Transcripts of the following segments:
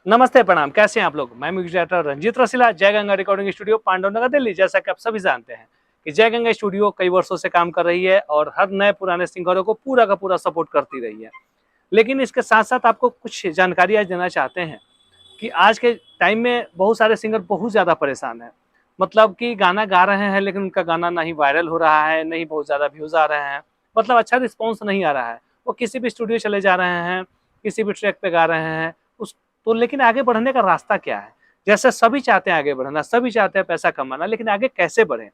नमस्ते, प्रणाम। कैसे हैं आप लोग? मैं म्यूजिक डायरेक्टर रंजीत रसीला, जय गंगा रिकॉर्डिंग स्टूडियो, पांडवनगर, दिल्ली। जैसा कि आप सभी जानते हैं कि जय गंगा स्टूडियो कई वर्षों से काम कर रही है और हर नए पुराने सिंगरों को पूरा का पूरा सपोर्ट करती रही है। लेकिन इसके साथ-साथ आपको कुछ जानकारी आज देना चाहते हैं कि आज के टाइम में बहुत सारे सिंगर बहुत ज़्यादा परेशान हैं। मतलब कि गाना गा रहे हैं, लेकिन उनका गाना ना ही वायरल हो रहा है, ना ही बहुत ज़्यादा व्यूज़ आ रहे हैं। मतलब अच्छा रिस्पॉन्स नहीं आ रहा है। वो किसी भी स्टूडियो चले जा रहे हैं, किसी भी ट्रैक पे गा रहे हैं। उस तो लेकिन आगे बढ़ने का रास्ता क्या है? जैसे सभी चाहते हैं आगे बढ़ना, सभी चाहते हैं पैसा कमाना, लेकिन आगे कैसे बढ़ें?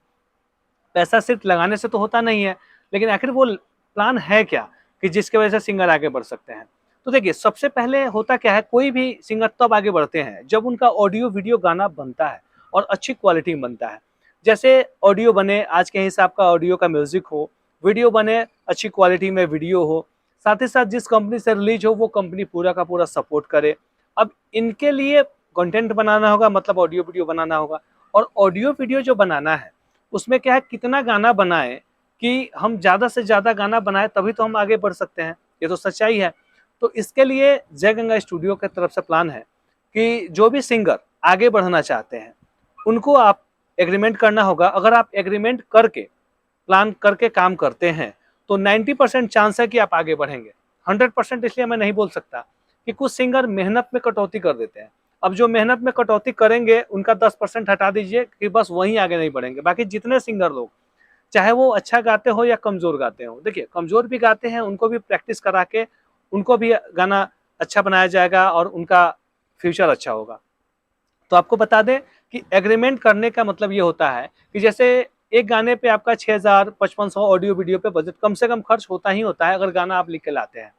पैसा सिर्फ लगाने से तो होता नहीं है, लेकिन आखिर वो प्लान है क्या कि जिसकी वजह से सिंगर आगे बढ़ सकते हैं? तो देखिए, सबसे पहले होता क्या है, कोई भी सिंगर तब आगे बढ़ते हैं जब उनका ऑडियो वीडियो गाना बनता है और अच्छी क्वालिटी में बनता है। जैसे ऑडियो बने आज के हिसाब का ऑडियो का म्यूजिक हो, वीडियो बने अच्छी क्वालिटी में वीडियो हो, साथ ही साथ जिस कंपनी से रिलीज हो वो कंपनी पूरा का पूरा सपोर्ट करे। अब इनके लिए कंटेंट बनाना होगा, मतलब ऑडियो वीडियो बनाना होगा। और ऑडियो वीडियो जो बनाना है उसमें क्या है, कितना गाना बनाएं कि हम ज़्यादा से ज़्यादा गाना बनाएं, तभी तो हम आगे बढ़ सकते हैं। ये तो सच्चाई है। तो इसके लिए जय गंगा स्टूडियो की तरफ से प्लान है कि जो भी सिंगर आगे बढ़ना चाहते हैं उनको आप एग्रीमेंट करना होगा। अगर आप एग्रीमेंट करके प्लान करके काम करते हैं तो 90% चांस है कि आप आगे बढ़ेंगे। 100% इसलिए मैं नहीं बोल सकता कि कुछ सिंगर मेहनत में कटौती कर देते हैं। अब जो मेहनत में कटौती करेंगे उनका 10% हटा दीजिए कि बस वहीं आगे नहीं बढ़ेंगे। बाकी जितने सिंगर लोग, चाहे वो अच्छा गाते हो या कमज़ोर गाते हो, देखिए कमज़ोर भी गाते हैं, उनको भी प्रैक्टिस करा के उनको भी गाना अच्छा बनाया जाएगा और उनका फ्यूचर अच्छा होगा। तो आपको बता दें कि एग्रीमेंट करने का मतलब ये होता है कि जैसे एक गाने पे आपका 6000 5500 ऑडियो वीडियो पे बजट कम से कम खर्च होता ही होता है अगर गाना आप लिख के लाते हैं।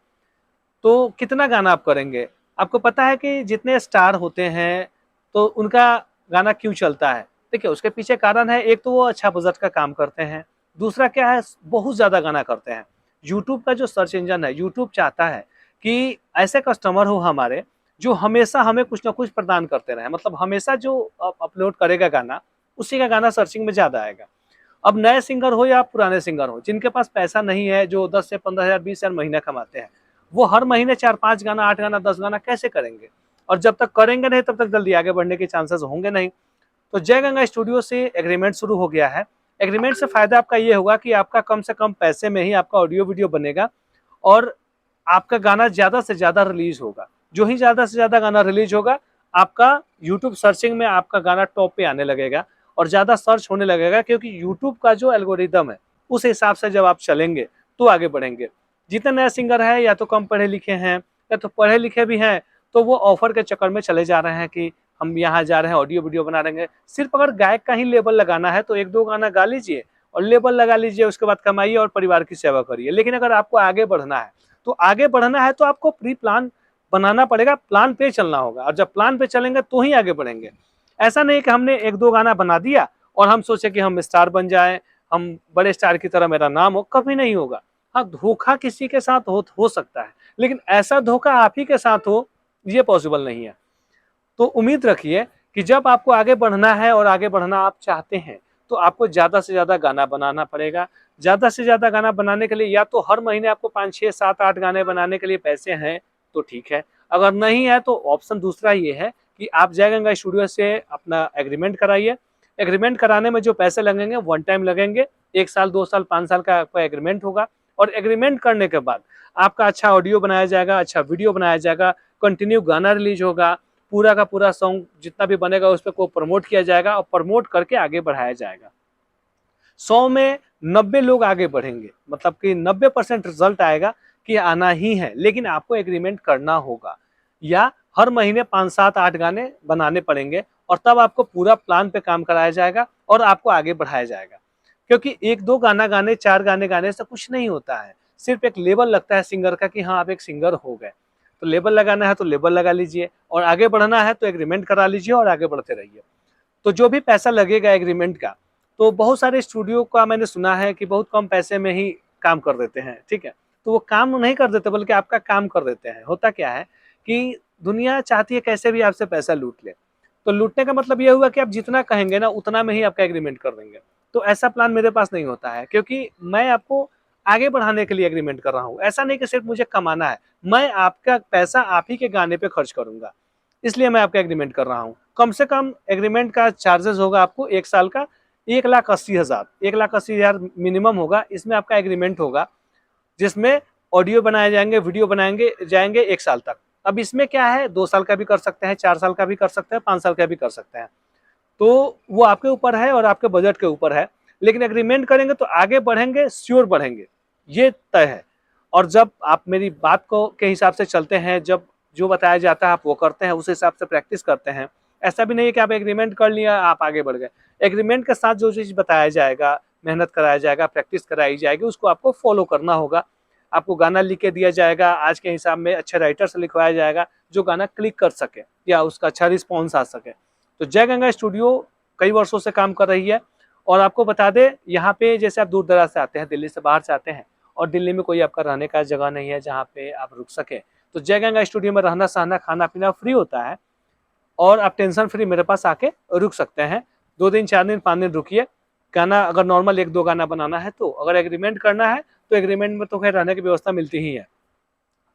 तो कितना गाना आप करेंगे? आपको पता है कि जितने स्टार होते हैं, तो उनका गाना क्यों चलता है? देखिए, उसके पीछे कारण है, एक तो वो अच्छा बजट का काम करते हैं, दूसरा क्या है, बहुत ज़्यादा गाना करते हैं। यूट्यूब का जो सर्च इंजन है, यूट्यूब चाहता है कि ऐसे कस्टमर हो हमारे, जो हमेशा हमें कुछ न कुछ प्रदान करते रहें। मतलब हमेशा जो अपलोड करेगा गाना, उसी का गाना सर्चिंग में ज़्यादा आएगा। अब नए सिंगर हो या पुराने सिंगर हो, जिनके पास पैसा नहीं है, जो 10 से 15,000 20,000 महीना कमाते हैं, वो हर महीने 4-5 गाना, 8 गाना, 10 गाना कैसे करेंगे? और जब तक करेंगे नहीं तब तक जल्दी आगे बढ़ने के चांसेस होंगे नहीं। तो जय गंगा स्टूडियो से एग्रीमेंट शुरू हो गया है। एग्रीमेंट से फ़ायदा आपका ये होगा कि आपका कम से कम पैसे में ही आपका ऑडियो वीडियो बनेगा और आपका गाना ज़्यादा से ज़्यादा रिलीज़ होगा। जो ही ज़्यादा से ज़्यादा गाना रिलीज़ होगा, आपका यूट्यूब सर्चिंग में आपका गाना टॉप पे आने लगेगा और ज़्यादा सर्च होने लगेगा, क्योंकि यूट्यूब का जो एल्गोरिदम है, उस हिसाब से जब आप चलेंगे, तो आगे बढ़ेंगे। जितने नए सिंगर हैं, या तो कम पढ़े-लिखे हैं, या तो पढ़े-लिखे भी हैं, तो वो ऑफ़र के चक्कर में चले जा रहे हैं कि हम यहाँ जा रहे हैं, ऑडियो वीडियो बना देंगे। सिर्फ़ अगर गायक का ही लेबल लगाना है, तो 1-2 गाना गा लीजिए और लेबल लगा लीजिए, उसके बाद कमाइए और परिवार की सेवा करिए। लेकिन अगर आपको आगे बढ़ना है, तो आगे बढ़ना है तो आपको प्री प्लान बनाना पड़ेगा, प्लान पे चलना होगा और जब प्लान पे चलेंगे तो ही आगे बढ़ेंगे। ऐसा नहीं कि हमने 1-2 गाना बना दिया और हम सोचे कि हम स्टार बन जाएँ, हम बड़े स्टार की तरह मेरा नाम हो, कभी नहीं होगा। हाँ, धोखा किसी के साथ हो सकता है, लेकिन ऐसा धोखा आप ही के साथ हो, ये पॉसिबल नहीं है। तो उम्मीद रखिए कि जब आपको आगे बढ़ना है और आगे बढ़ना आप चाहते हैं, तो आपको ज़्यादा से ज़्यादा गाना बनाना पड़ेगा। ज़्यादा से ज़्यादा गाना बनाने के लिए या तो हर महीने आपको 5, 6, 7, 8 गाने बनाने के लिए पैसे हैं, तो ठीक है। अगर नहीं है तो ऑप्शन दूसरा ये है कि आप जय गंगा स्टूडियो से अपना एग्रीमेंट कराइए। एग्रीमेंट कराने में जो पैसे लगेंगे, वन टाइम लगेंगे। 1 साल, 2 साल, 5 साल का आपका एग्रीमेंट होगा और एग्रीमेंट करने के बाद आपका अच्छा ऑडियो बनाया जाएगा, अच्छा वीडियो बनाया जाएगा, कंटिन्यू गाना रिलीज़ होगा, पूरा का पूरा सॉन्ग जितना भी बनेगा उस पे को प्रमोट किया जाएगा और प्रमोट करके आगे बढ़ाया जाएगा। 100 में 90 लोग आगे बढ़ेंगे, मतलब कि 90% रिजल्ट आएगा कि आना ही है, लेकिन आपको एग्रीमेंट करना होगा या हर महीने 5, 7, 8 गाने बनाने पड़ेंगे और तब आपको पूरा प्लान पे काम कराया जाएगा और आपको आगे बढ़ाया जाएगा। क्योंकि 1-2 गाना गाने, 4 गाने गाने से कुछ नहीं होता है। सिर्फ़ एक लेबल लगता है सिंगर का कि हाँ, आप एक सिंगर हो गए। तो लेबल लगाना है तो लेबल लगा लीजिए और आगे बढ़ना है तो एग्रीमेंट करा लीजिए और आगे बढ़ते रहिए। तो जो भी पैसा लगेगा एग्रीमेंट का, तो बहुत सारे स्टूडियो का मैंने सुना है कि बहुत कम पैसे में ही काम कर देते हैं, ठीक है? तो वो काम नहीं कर देते बल्कि आपका काम कर देते हैं। होता क्या है कि दुनिया चाहती है कैसे भी आपसे पैसा लूट ले। तो लूटने का मतलब ये हुआ कि आप जितना कहेंगे ना उतना में ही आपका एग्रीमेंट कर देंगे। तो ऐसा प्लान मेरे पास नहीं होता है, क्योंकि मैं आपको आगे बढ़ाने के लिए एग्रीमेंट कर रहा हूँ। ऐसा नहीं कि सिर्फ़ मुझे कमाना है, मैं आपका पैसा आप ही के गाने पे खर्च करूँगा। इसलिए मैं आपका एग्रीमेंट कर रहा हूँ। कम से कम एग्रीमेंट का चार्जेस होगा आपको 1 साल का 1,80,000, 1,80,000 मिनिमम होगा। इसमें आपका एग्रीमेंट होगा, जिसमें ऑडियो बनाए जाएंगे, वीडियो बनाएंगे जाएंगे 1 साल तक। अब इसमें क्या है, 2 साल का भी कर सकते हैं, 4 साल का भी कर सकते हैं, 5 साल का भी कर सकते हैं। तो वो आपके ऊपर है और आपके बजट के ऊपर है। लेकिन एग्रीमेंट करेंगे तो आगे बढ़ेंगे, श्योर बढ़ेंगे, ये तय है। और जब आप मेरी बात को के हिसाब से चलते हैं, जब जो बताया जाता है आप वो करते हैं, उस हिसाब से प्रैक्टिस करते हैं। ऐसा भी नहीं है कि आप एग्रीमेंट कर लिया, आप आगे बढ़ गए। एग्रीमेंट के साथ जो चीज़ बताया जाएगा, मेहनत कराया जाएगा, प्रैक्टिस कराई जाएगी, उसको आपको फॉलो करना होगा। आपको गाना लिख के दिया जाएगा, आज के हिसाब में अच्छे राइटर से लिखवाया जाएगा, जो गाना क्लिक कर सके या उसका अच्छा रिस्पॉन्स आ सके। तो जय गंगा स्टूडियो कई वर्षों से काम कर रही है। और आपको बता दें, यहाँ पे जैसे आप दूर दराज से आते हैं, दिल्ली से बाहर से आते हैं और दिल्ली में कोई आपका रहने का जगह नहीं है जहाँ पे आप रुक सके, तो जय गंगा स्टूडियो में रहना सहना खाना पीना फ्री होता है और आप टेंशन फ्री मेरे पास आके रुक सकते हैं। 2 दिन 4 दिन 5 दिन रुकिए। गाना अगर नॉर्मल 1-2 गाना बनाना है तो, अगर एग्रीमेंट करना है तो एग्रीमेंट में तो खैर रहने की व्यवस्था मिलती ही है।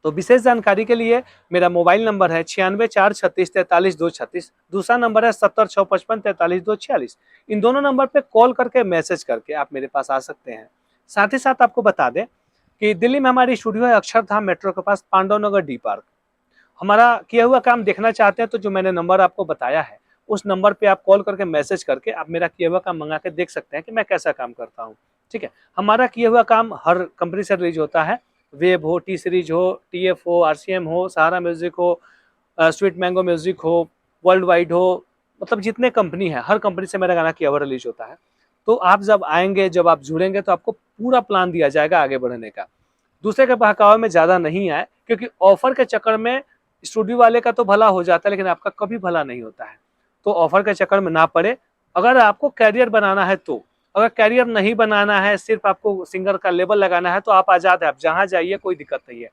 तो विशेष जानकारी के लिए मेरा मोबाइल नंबर है 96 436 43 236, दूसरा नंबर है 70 655 43 246। इन दोनों नंबर पे कॉल करके मैसेज करके आप मेरे पास आ सकते हैं। साथ ही साथ आपको बता दें कि दिल्ली में हमारी स्टूडियो है अक्षरधाम मेट्रो के पास, पांडव नगर डी पार्क। हमारा किया हुआ काम देखना चाहते हैं तो जो मैंने नंबर आपको बताया है, उस नंबर पे आप कॉल करके मैसेज करके आप मेरा किया हुआ काम मंगा के देख सकते हैं कि मैं कैसा काम करता हूँ। ठीक है, हमारा किया हुआ काम हर कंपनी से रिलीज होता है, वेब हो, टी सीरीज हो, टीएफ हो, आरसीएम हो, सहारा म्यूजिक हो, स्वीट मैंगो म्यूजिक हो, वर्ल्ड वाइड हो, मतलब जितने कंपनी है, हर कंपनी से मेरा गाना किया हुआ रिलीज होता है। तो आप जब आएंगे, जब आप जुड़ेंगे तो आपको पूरा प्लान दिया जाएगा आगे बढ़ने का। दूसरे के बहकावे में ज़्यादा नहीं आए, क्योंकि ऑफर के चक्कर में स्टूडियो वाले का तो भला हो जाता है लेकिन आपका कभी भला नहीं होता है। तो ऑफर के चक्कर में ना पड़े। अगर आपको कैरियर बनाना है तो, अगर कैरियर नहीं बनाना है, सिर्फ आपको सिंगर का लेबल लगाना है, तो आप आज़ाद है, आप जहाँ जाइए, कोई दिक्कत नहीं है।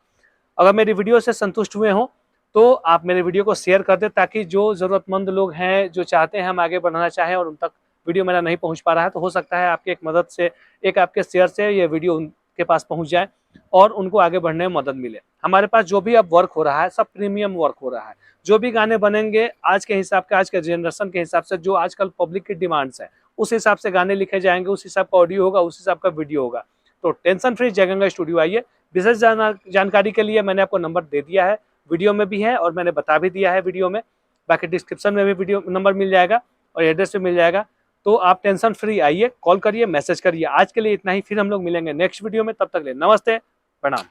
अगर मेरी वीडियो से संतुष्ट हुए हों तो आप मेरे वीडियो को शेयर कर दें, ताकि जो ज़रूरतमंद लोग हैं, जो चाहते हैं हम आगे बढ़ना चाहें और उन तक वीडियो मेरा नहीं पहुँच पा रहा है, तो हो सकता है आपकी एक मदद से, एक आपके शेयर से ये वीडियो उनके पास पहुँच जाए और उनको आगे बढ़ने में मदद मिले। हमारे पास जो भी अब वर्क हो रहा है, सब प्रीमियम वर्क हो रहा है। जो भी गाने बनेंगे आज के हिसाब के, आज के जनरेशन के हिसाब से, जो आजकल पब्लिक की डिमांड्स है, उस हिसाब से गाने लिखे जाएंगे, उस हिसाब का ऑडियो होगा, उस हिसाब का वीडियो होगा। तो टेंशन फ्री जय गंगा स्टूडियो आइए। विशेष जानकारी के लिए मैंने आपको नंबर दे दिया है, वीडियो में भी है और मैंने बता भी दिया है वीडियो में। बाकी डिस्क्रिप्शन में भी वीडियो नंबर मिल जाएगा और एड्रेस भी मिल जाएगा। तो आप टेंशन फ्री आइए, कॉल करिए, मैसेज करिए। आज के लिए इतना ही, फिर हम लोग मिलेंगे नेक्स्ट वीडियो में। तब तक ले नमस्ते, प्रणाम।